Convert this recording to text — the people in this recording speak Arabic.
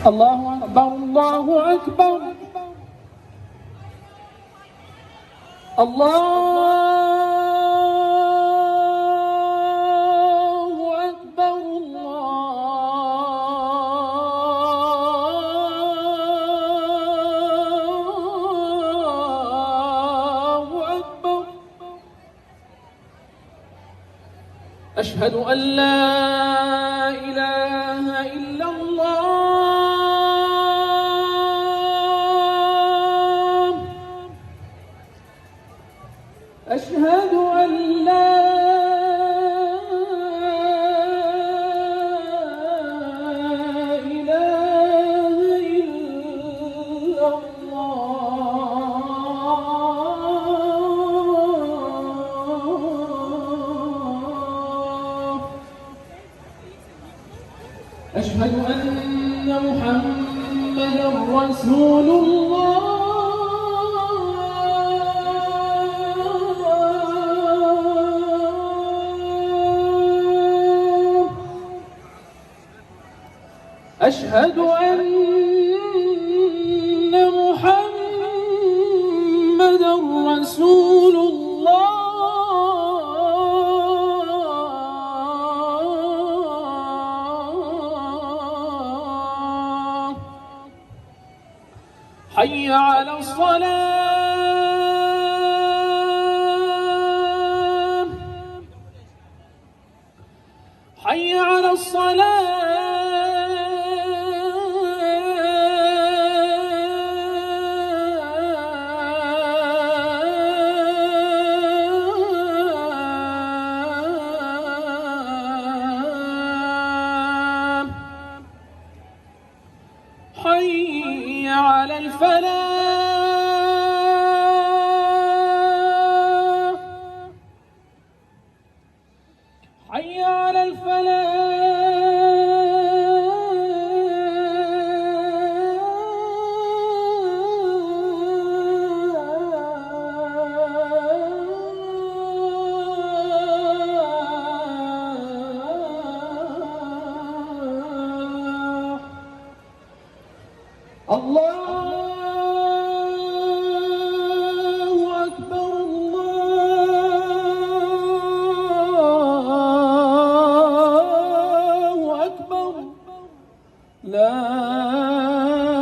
الله أكبر الله أكبر الله أكبر الله أكبر. أشهد أن لا إله إلا الله. أشهد أن لا إله إلا الله. أشهد أن محمدًا رسول الله. أشهد أن محمدًا رسول الله. حي على الصلاة. حي على الصلاة. حي على الفلاح. حي على الفلاح. الله أكبر الله أكبر. لا